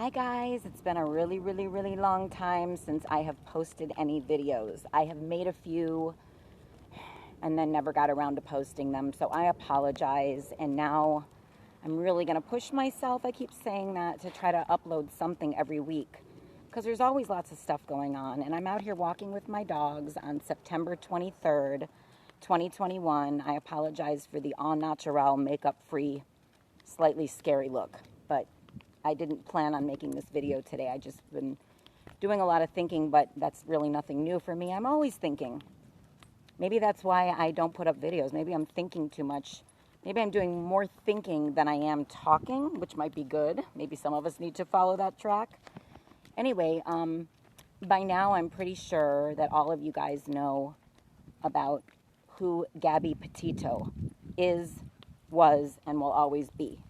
Hi guys, it's been a really long time since I have posted any videos. I have made a few and then never got around to posting them, so I apologize. And now I'm really going to push myself, I keep saying that, to try to upload something every week, because there's always lots of stuff going on. And I'm out here walking with my dogs on September 23rd, 2021. I apologize for the all natural, makeup-free, slightly scary look, but I didn't plan on making this video today. I just been doing a lot of thinking, but that's really nothing new for me. I'm always thinking. Maybe that's why I don't put up videos. Maybe I'm thinking too much. Maybe I'm doing more thinking than I am talking, which might be good. Maybe some of us need to follow that track. Anyway, by now I'm pretty sure that all of you guys know about who Gabby Petito is, was, and will always be.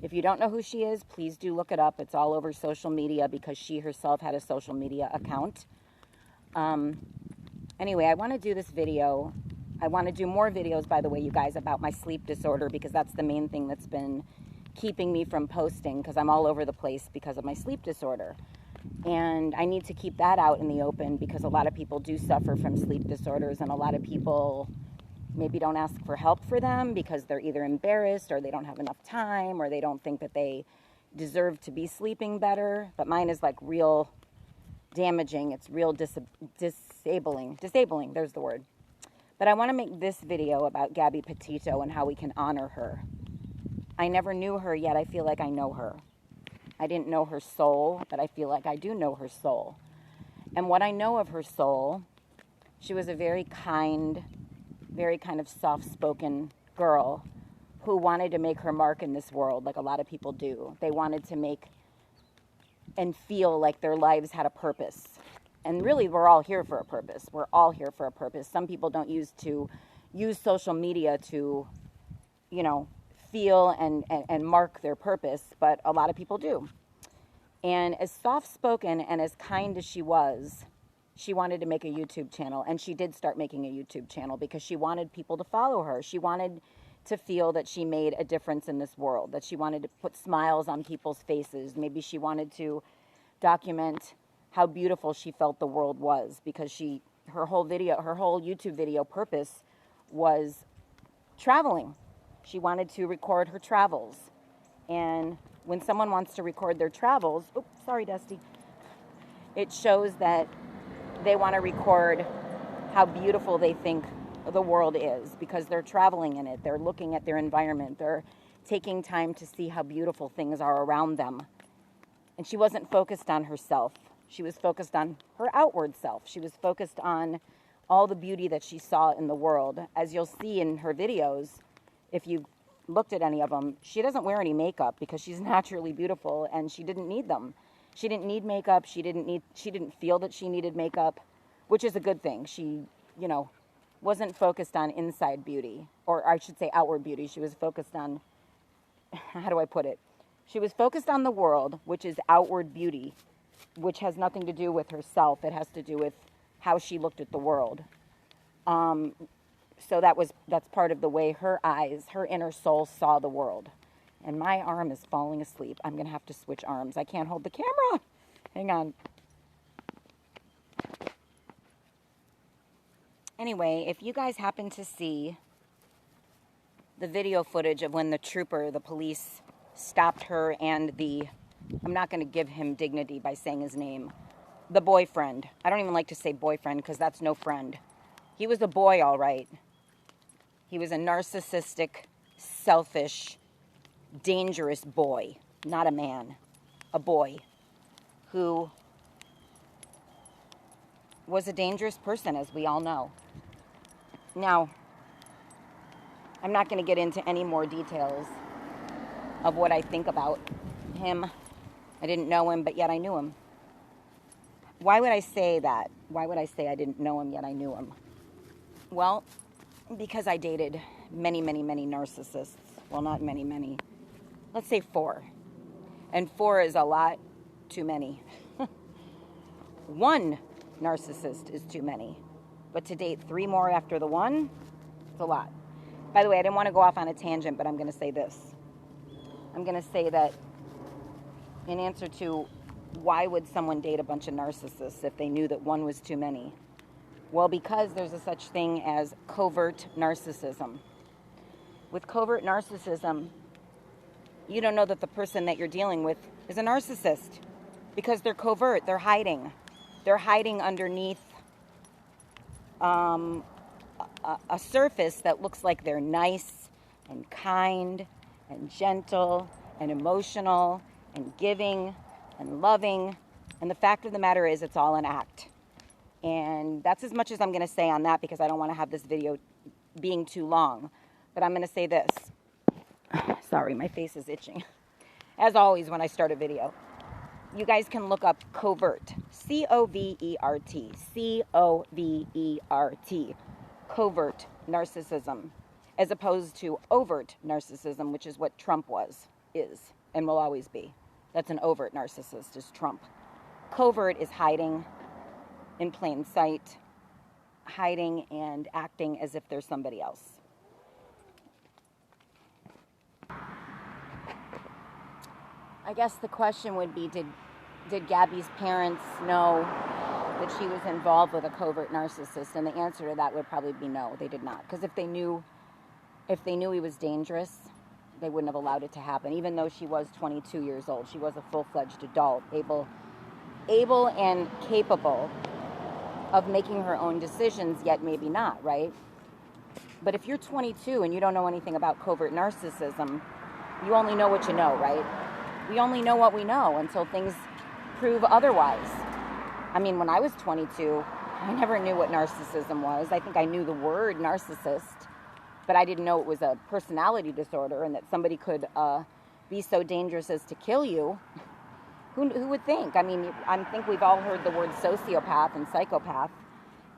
If you don't know who she is, please do look it up. It's all over social media because she herself had a social media account. Anyway, I want to do this video. I want to do more videos, by the way, you guys, about my sleep disorder, because that's the main thing that's been keeping me from posting, because I'm all over the place because of my sleep disorder. And I need to keep that out in the open because a lot of people do suffer from sleep disorders, and a lot of people maybe don't ask for help for them because they're either embarrassed or they don't have enough time or they don't think that they deserve to be sleeping better. But mine is like real damaging. It's real disabling. There's the word. But I want to make this video about Gabby Petito and how we can honor her. I never knew her, yet I feel like I know her. I didn't know her soul, but I feel like I do know her soul. And what I know of her soul, she was a very kind of soft-spoken girl who wanted to make her mark in this world, like a lot of people do. They wanted to make and feel like their lives had a purpose. And really, we're all here for a purpose. We're all here for a purpose. Some people don't use social media to, feel and mark their purpose, but a lot of people do. And as soft-spoken and as kind as she was, she wanted to make a YouTube channel, and she did start making a YouTube channel because she wanted people to follow her. She wanted to feel that she made a difference in this world, that she wanted to put smiles on people's faces. Maybe she wanted to document how beautiful she felt the world was, because her whole YouTube video purpose was traveling. She wanted to record her travels. And when someone wants to record their travels, oops, sorry, Dusty, it shows that they want to record how beautiful they think the world is because they're traveling in it. They're looking at their environment. They're taking time to see how beautiful things are around them. And she wasn't focused on herself. She was focused on her outward self. She was focused on all the beauty that she saw in the world. As you'll see in her videos, if you looked at any of them, she doesn't wear any makeup because she's naturally beautiful and she didn't need them. She didn't need makeup. She didn't feel that she needed makeup, which is a good thing. She, wasn't focused on inside beauty, or I should say outward beauty. She was focused on, how do I put it? She was focused on the world, which is outward beauty, which has nothing to do with herself. It has to do with how she looked at the world. So that's part of the way her eyes, her inner soul saw the world. And my arm is falling asleep. I'm going to have to switch arms. I can't hold the camera. Hang on. Anyway, if you guys happen to see the video footage of when the police stopped her and I'm not going to give him dignity by saying his name, the boyfriend. I don't even like to say boyfriend because that's no friend. He was a boy, all right. He was a narcissistic, selfish, dangerous boy, not a man, a boy who was a dangerous person, as we all know. Now, I'm not going to get into any more details of what I think about him. I didn't know him, but yet I knew him. Why would I say that? Why would I say I didn't know him, yet I knew him? Well, because I dated many narcissists. Well, not many. Let's say 4. And 4 is a lot too many. 1 narcissist is too many. But to date 3 more after the 1, it's a lot. By the way, I didn't want to go off on a tangent, but I'm going to say this. I'm going to say that in answer to why would someone date a bunch of narcissists if they knew that one was too many? Well, because there's a such thing as covert narcissism. With covert narcissism, you don't know that the person that you're dealing with is a narcissist because they're covert, they're hiding. They're hiding underneath a surface that looks like they're nice and kind and gentle and emotional and giving and loving. And the fact of the matter is it's all an act. And that's as much as I'm going to say on that because I don't want to have this video being too long. But I'm going to say this. Sorry, my face is itching. As always when I start a video. You guys can look up covert. C-O-V-E-R-T. C-O-V-E-R-T. Covert narcissism. As opposed to overt narcissism, which is what Trump is, and will always be. That's an overt narcissist, is Trump. Covert is hiding in plain sight, hiding and acting as if there's somebody else. I guess the question would be, did Gabby's parents know that she was involved with a covert narcissist? And the answer to that would probably be no, they did not. Because if they knew he was dangerous, they wouldn't have allowed it to happen. Even though she was 22 years old, she was a full-fledged adult, able and capable of making her own decisions, yet maybe not, right? But if you're 22 and you don't know anything about covert narcissism, you only know what you know, right? We only know what we know until things prove otherwise. I mean, when I was 22, I never knew what narcissism was. I think I knew the word narcissist, but I didn't know it was a personality disorder and that somebody could be so dangerous as to kill you. Who would think? I mean, I think we've all heard the word sociopath and psychopath,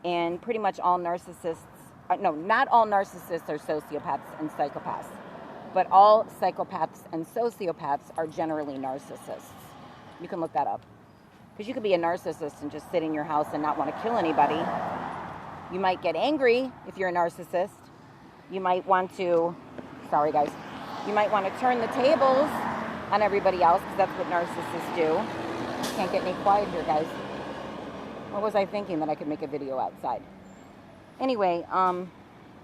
and pretty much all narcissists, no, not all narcissists are sociopaths and psychopaths, but all psychopaths and sociopaths are generally narcissists. You can look that up. Because you could be a narcissist and just sit in your house and not want to kill anybody. You might get angry if you're a narcissist. You might want to, sorry guys, you might want to turn the tables on everybody else, because that's what narcissists do. Can't get any quiet here, guys. What was I thinking that I could make a video outside? Anyway,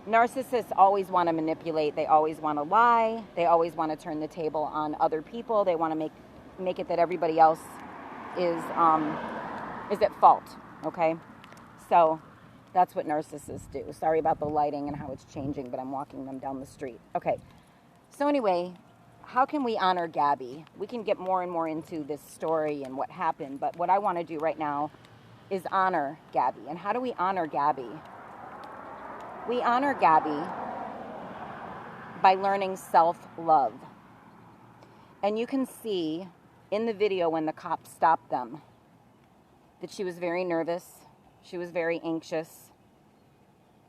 narcissists always want to manipulate. They always want to lie. They always want to turn the table on other people. They want to make it that everybody else is at fault, okay? So that's what narcissists do. Sorry about the lighting and how it's changing, but I'm walking them down the street. Okay, so anyway, how can we honor Gabby? We can get more and more into this story and what happened, but what I want to do right now is honor Gabby. And how do we honor Gabby? We honor Gabby by learning self-love. And you can see in the video when the cops stopped them that she was very nervous. She was very anxious.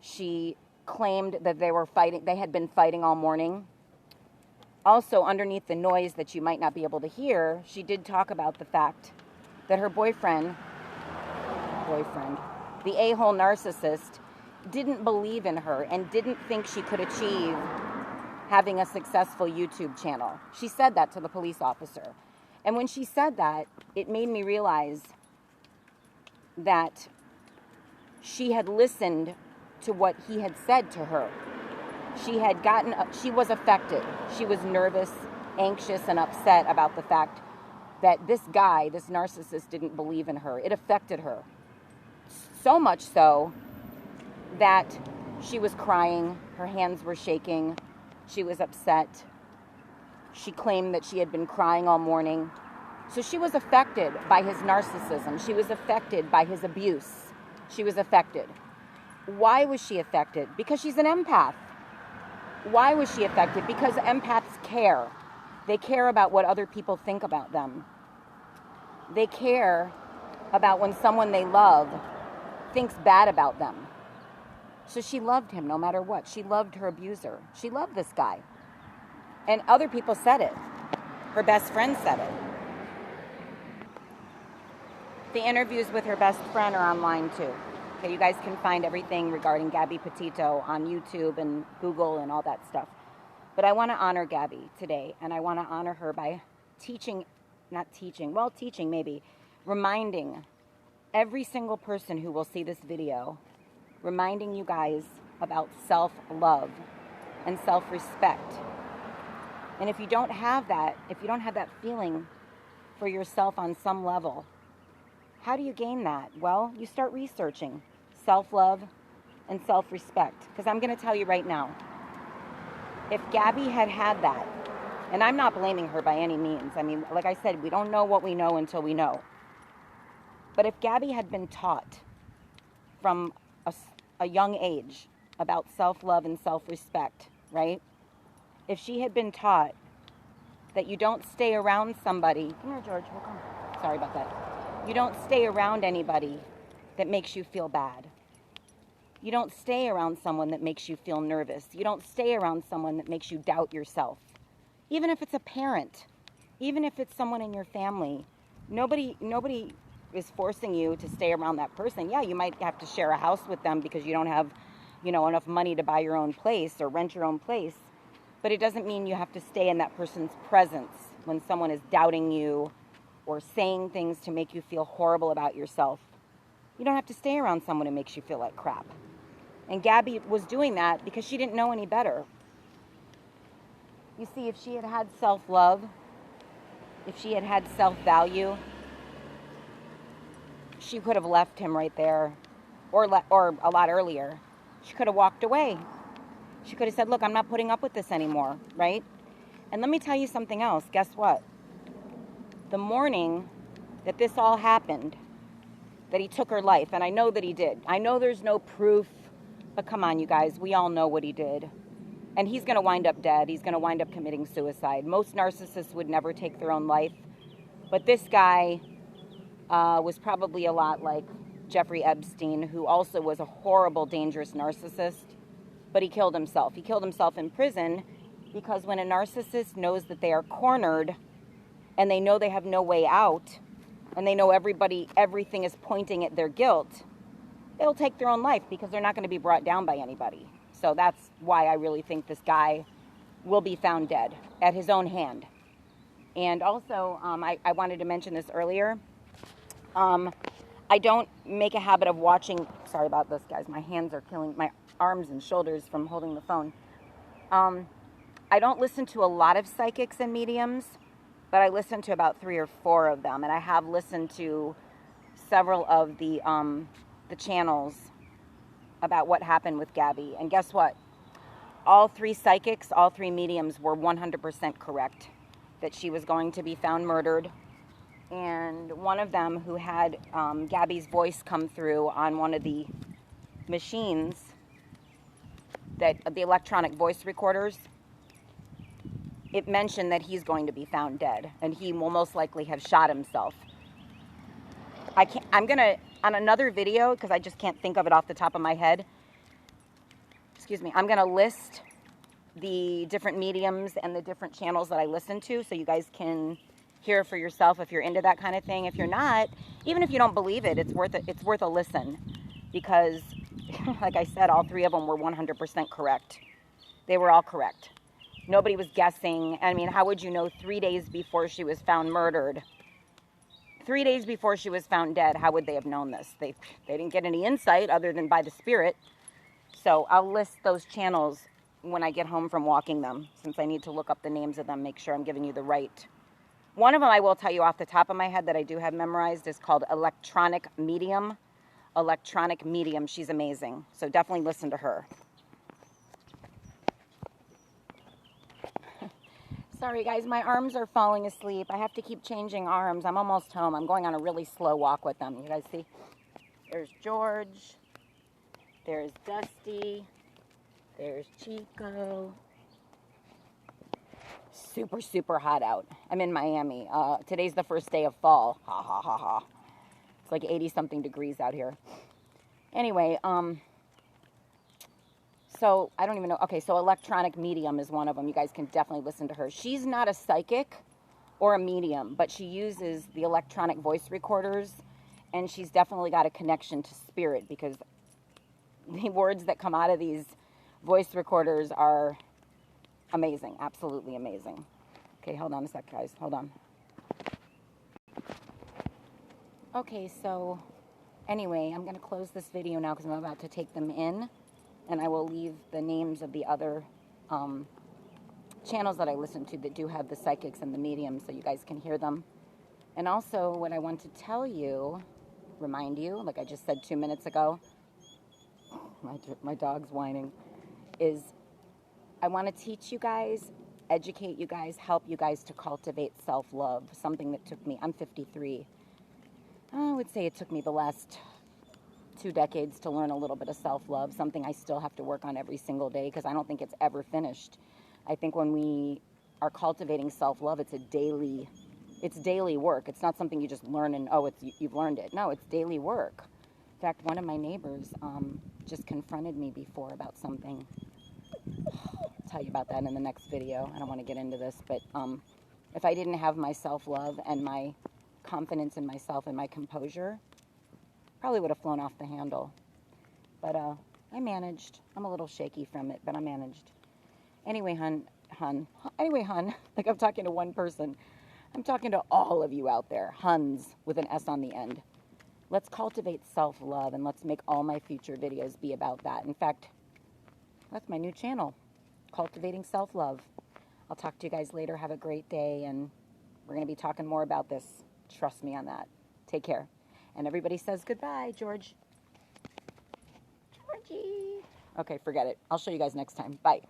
She claimed that they had been fighting all morning. Also, underneath the noise that you might not be able to hear, she did talk about the fact that her boyfriend, the a-hole narcissist, didn't believe in her and didn't think she could achieve having a successful YouTube channel. She said that to the police officer. And when she said that, it made me realize that she had listened to what he had said to her. She was affected. She was nervous, anxious, and upset about the fact that this guy, this narcissist, didn't believe in her. It affected her. So much so that she was crying, her hands were shaking, she was upset. She claimed that she had been crying all morning. So she was affected by his narcissism. She was affected by his abuse. She was affected. Why was she affected? Because she's an empath. Why was she affected? Because empaths care. They care about what other people think about them. They care about when someone they love thinks bad about them. So she loved him no matter what. She loved her abuser. She loved this guy. And other people said it. Her best friend said it. The interviews with her best friend are online too. Okay, you guys can find everything regarding Gabby Petito on YouTube and Google and all that stuff. But I want to honor Gabby today, and I want to honor her by teaching not teaching, well, teaching maybe, reminding every single person who will see this video, reminding you guys about self-love and self-respect. And if you don't have that, if you don't have that feeling for yourself on some level, how do you gain that? Well, you start researching self-love and self-respect. Because I'm going to tell you right now, if Gabby had had that, and I'm not blaming her by any means. I mean, like I said, we don't know what we know until we know. But if Gabby had been taught from a young age about self-love and self-respect, right? If she had been taught that you don't stay around somebody, come here, George, we'll come. Sorry about that. You don't stay around anybody that makes you feel bad. You don't stay around someone that makes you feel nervous. You don't stay around someone that makes you doubt yourself. Even if it's a parent, even if it's someone in your family, nobody is forcing you to stay around that person. Yeah, you might have to share a house with them because you don't have, enough money to buy your own place or rent your own place. But it doesn't mean you have to stay in that person's presence when someone is doubting you or saying things to make you feel horrible about yourself. You don't have to stay around someone who makes you feel like crap. And Gabby was doing that because she didn't know any better. You see, if she had had self-love, if she had had self-value, she could have left him right there, or a lot earlier. She could have walked away. She could have said, look, I'm not putting up with this anymore, right? And let me tell you something else. Guess what? The morning that this all happened, that he took her life, and I know that he did. I know there's no proof, but come on, you guys, we all know what he did. And he's going to wind up dead. He's going to wind up committing suicide. Most narcissists would never take their own life. But this guy was probably a lot like Jeffrey Epstein, who also was a horrible, dangerous narcissist. But he killed himself. He killed himself in prison because when a narcissist knows that they are cornered and they know they have no way out and they know everything is pointing at their guilt, they'll take their own life because they're not going to be brought down by anybody. So that's why I really think this guy will be found dead at his own hand. And also, I wanted to mention this earlier. I don't make a habit of watching. Sorry about this, guys. My hands are killing my arms and shoulders from holding the phone. I don't listen to a lot of psychics and mediums, but I listen to about 3 or 4 of them. And I have listened to several of the channels about what happened with Gabby. And guess what? All 3 psychics, all 3 mediums were 100% correct that she was going to be found murdered. And one of them, who had Gabby's voice come through on one of the machines, that the electronic voice recorders, it mentioned that he's going to be found dead, and he will most likely have shot himself. I'm going to, on another video, because I just can't think of it off the top of my head, excuse me, I'm going to list the different mediums and the different channels that I listen to so you guys can hear for yourself if you're into that kind of thing. If you're not, even if you don't believe it, it's worth a listen, because like I said, all 3 of them were 100% correct. They were all correct. Nobody was guessing. I mean, how would you know 3 days before she was found murdered? 3 days before she was found dead, how would they have known this? They didn't get any insight other than by the spirit. So I'll list those channels when I get home from walking them, since I need to look up the names of them, make sure I'm giving you the right. One of them I will tell you off the top of my head that I do have memorized is called Electronic Medium. Electronic Medium. She's amazing. So definitely listen to her. Sorry, guys. My arms are falling asleep. I have to keep changing arms. I'm almost home. I'm going on a really slow walk with them. You guys see? There's George. There's Dusty. There's Chico. Super, super hot out. I'm in Miami. Today's the first day of fall. Ha, ha, ha, ha. It's like 80-something degrees out here. Anyway, so I don't even know. Okay, so Electronic Medium is one of them. You guys can definitely listen to her. She's not a psychic or a medium, but she uses the electronic voice recorders, and she's definitely got a connection to spirit, because the words that come out of these voice recorders are amazing. Absolutely amazing. Okay, hold on a sec, guys. Hold on. Okay, so anyway, I'm going to close this video now because I'm about to take them in. And I will leave the names of the other channels that I listen to that do have the psychics and the mediums so you guys can hear them. And also, what I want to tell you, remind you, like I just said 2 minutes ago, my dog's whining, is I want to teach you guys, educate you guys, help you guys to cultivate self-love, something that took me, I'm 53. I would say it took me the last 2 decades to learn a little bit of self-love, something I still have to work on every single day because I don't think it's ever finished. I think when we are cultivating self-love, it's daily work. It's not something you just learn and, oh, you've learned it. No, it's daily work. In fact, one of my neighbors just confronted me before about something. I'll tell you about that in the next video. I don't want to get into this, but if I didn't have my self-love and my confidence in myself and my composure, probably would have flown off the handle. But I managed. I'm a little shaky from it, but I managed. Anyway, hun, like I'm talking to one person. I'm talking to all of you out there, huns with an S on the end. Let's cultivate self-love, and let's make all my future videos be about that. In fact, that's my new channel, Cultivating Self-Love. I'll talk to you guys later. Have a great day, and we're going to be talking more about this. Trust me on that. Take care. And everybody says goodbye, Georgie. Okay, forget it. I'll show you guys next time. Bye.